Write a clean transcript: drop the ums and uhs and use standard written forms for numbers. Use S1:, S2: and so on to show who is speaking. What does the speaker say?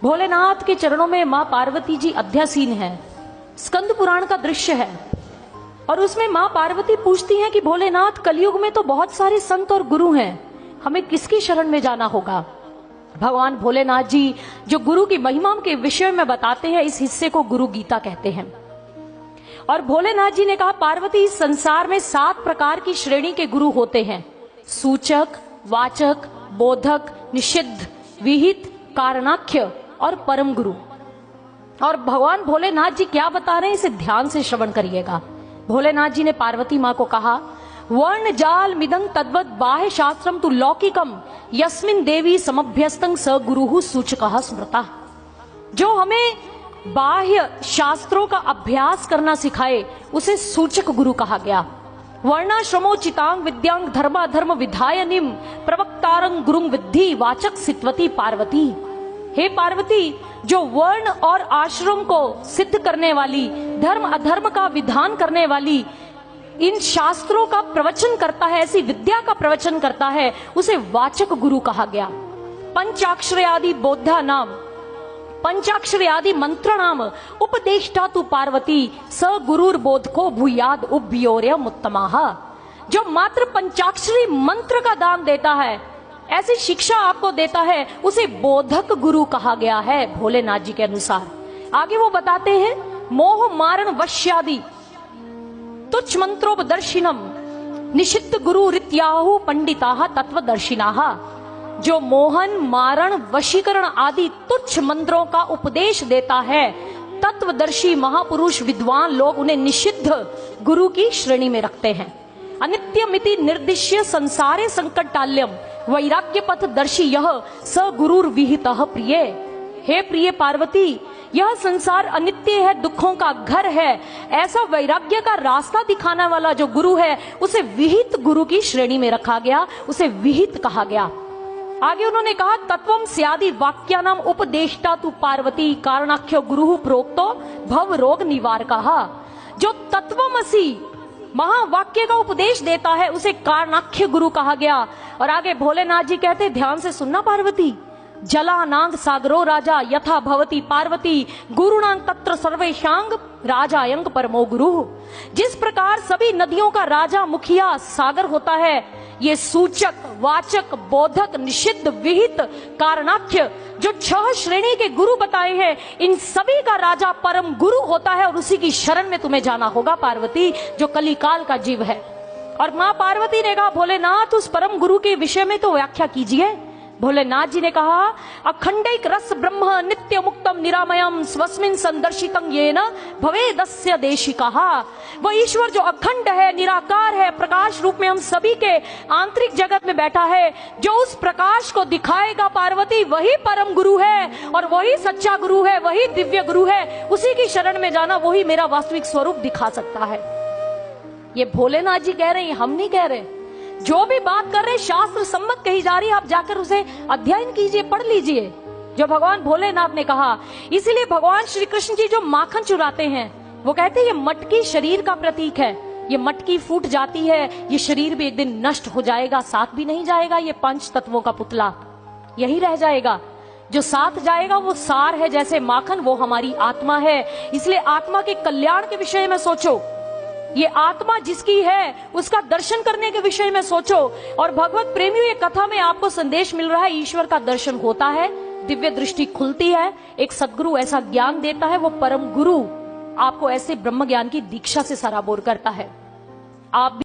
S1: भोलेनाथ के चरणों में मां पार्वती जी अध्यासीन है। स्कंद पुराण का दृश्य है और उसमें मां पार्वती पूछती हैं कि भोलेनाथ, कलयुग में तो बहुत सारे संत और गुरु हैं, हमें किसकी शरण में जाना होगा। भगवान भोलेनाथ जी जो गुरु की महिमा के विषय में बताते हैं, इस हिस्से को गुरु गीता कहते हैं। और भोलेनाथ जी ने कहा, पार्वती, इस संसार में 7 प्रकार की श्रेणी के गुरु होते हैं: सूचक, वाचक, बोधक, निषिद्ध, विहित, कारणाख्य और परम गुरु। और भगवान भोलेनाथ जी क्या बता रहे हैं, इसे ध्यान से श्रवण करिएगा। भोलेनाथ जी ने पार्वती मां को कहा, वर्ण जाल मिदं तद्वत बाह्य शास्त्रम तु लौकिकम यस्मिन देवी समभ्यस्तं स गुरुहु सूचकः स्मृता। जो हमें बाह्य शास्त्रों का अभ्यास करना सिखाए उसे सूचक गुरु कहा गया। वर्णाश्रमोचितांग विद्यांग धर्माधर्म विधायनिम प्रवक्तारंग गुरुंग विद्धि वाचक सित्वती पार्वती। हे पार्वती, जो वर्ण और आश्रम को सिद्ध करने वाली, धर्म अधर्म का विधान करने वाली, इन शास्त्रों का प्रवचन करता है, ऐसी विद्या का प्रवचन करता है, उसे वाचक गुरु कहा गया। पंचाक्षर आदि बोधा नाम, पंचाक्षर आदि मंत्र नाम उपदेष्टा तु पार्वती स गुरुर बोधको भूयाद उभ्योर्यम उत्तमाः। जो मात्र पंचाक्षरी मंत्र का दान देता है, ऐसी शिक्षा आपको देता है, उसे बोधक गुरु कहा गया है भोलेनाथ जी के अनुसार। आगे वो बताते हैं, मोह मारण वश्यादि तुच्छ मंत्रोपदर्शिनम निषिद्ध गुरु रित्याहु पंडिताः तत्वदर्शिनाः। जो मोहन, मारण, वशीकरण आदि तुच्छ मंत्रों का उपदेश देता है, तत्वदर्शी महापुरुष विद्वान लोग उन्हें निषिद्ध गुरु की श्रेणी में रखते हैं। अनित्यमिति निर्दिश्य संसारे संकटाल्यम वैराग्य पथ दर्शी यह स गुरुर विहितः प्रिय। हे प्रिय पार्वती, यह संसार अनित्य है, दुखों का घर है, ऐसा वैराग्य का रास्ता दिखाने वाला जो गुरु है, उसे विहित गुरु की श्रेणी में रखा गया, उसे विहित कहा गया। आगे उन्होंने कहा, तत्वम स्यादि वाक्यानाम उपदेष्टा तु पार्वती कारणाख्य गुरु प्रोक्तो भव रोग निवारकः। जो तत्वमसि महावाक्य का उपदेश देता है, उसे कारणाख्य गुरु कहा गया। और आगे भोलेनाथ जी कहते, ध्यान से सुनना पार्वती, जलानांग सागरो राजा यथा भवती पार्वती गुरुणांग तत्र सर्वेशांग राजायंग परमो गुरु। जिस प्रकार सभी नदियों का राजा मुखिया सागर होता है, ये सूचक, वाचक, बोधक, निषिद्ध, विहित, कारणाख्य जो 6 श्रेणी के गुरु बताए हैं, इन सभी का राजा परम गुरु होता है और उसी की शरण में तुम्हें जाना होगा पार्वती, जो कलिकाल का जीव है। और मां पार्वती ने कहा, भोलेनाथ, उस परम गुरु के विषय में तो व्याख्या कीजिए। भोलेनाथ जी ने कहा, अखंडैक रस ब्रह्म नित्य मुक्तम निरामयम स्वस्मिन संदर्शितं येन भवेदस्य देशिकः। वो ईश्वर जो अखंड है, निराकार है, प्रकाश रूप में हम सभी के आंतरिक जगत में बैठा है, जो उस प्रकाश को दिखाएगा पार्वती, वही परम गुरु है और वही सच्चा गुरु है, वही दिव्य गुरु है। उसी की शरण में जाना, वही मेरा वास्तविक स्वरूप दिखा सकता है। ये भोलेनाथ जी कह रहे हैं, हम नहीं कह रहे। जो भी बात कर रहे शास्त्र सम्मत कही जा रही है, आप जाकर उसे अध्ययन कीजिए, पढ़ लीजिए, जो भगवान भोलेनाथ ने कहा। इसीलिए भगवान श्री कृष्ण जी जो माखन चुराते हैं, वो कहते हैं ये मटकी शरीर का प्रतीक है, ये मटकी फूट जाती है, ये शरीर भी एक दिन नष्ट हो जाएगा, साथ भी नहीं जाएगा। ये 5 तत्वों का पुतला यही रह जाएगा, जो साथ जाएगा वो सार है, जैसे माखन वो हमारी आत्मा है। इसलिए आत्मा के कल्याण के विषय में सोचो, ये आत्मा जिसकी है उसका दर्शन करने के विषय में सोचो। और भगवत प्रेमियों, ये कथा में आपको संदेश मिल रहा है, ईश्वर का दर्शन होता है, दिव्य दृष्टि खुलती है, एक सदगुरु ऐसा ज्ञान देता है, वो परम गुरु आपको ऐसे ब्रह्म ज्ञान की दीक्षा से सराबोर करता है। आप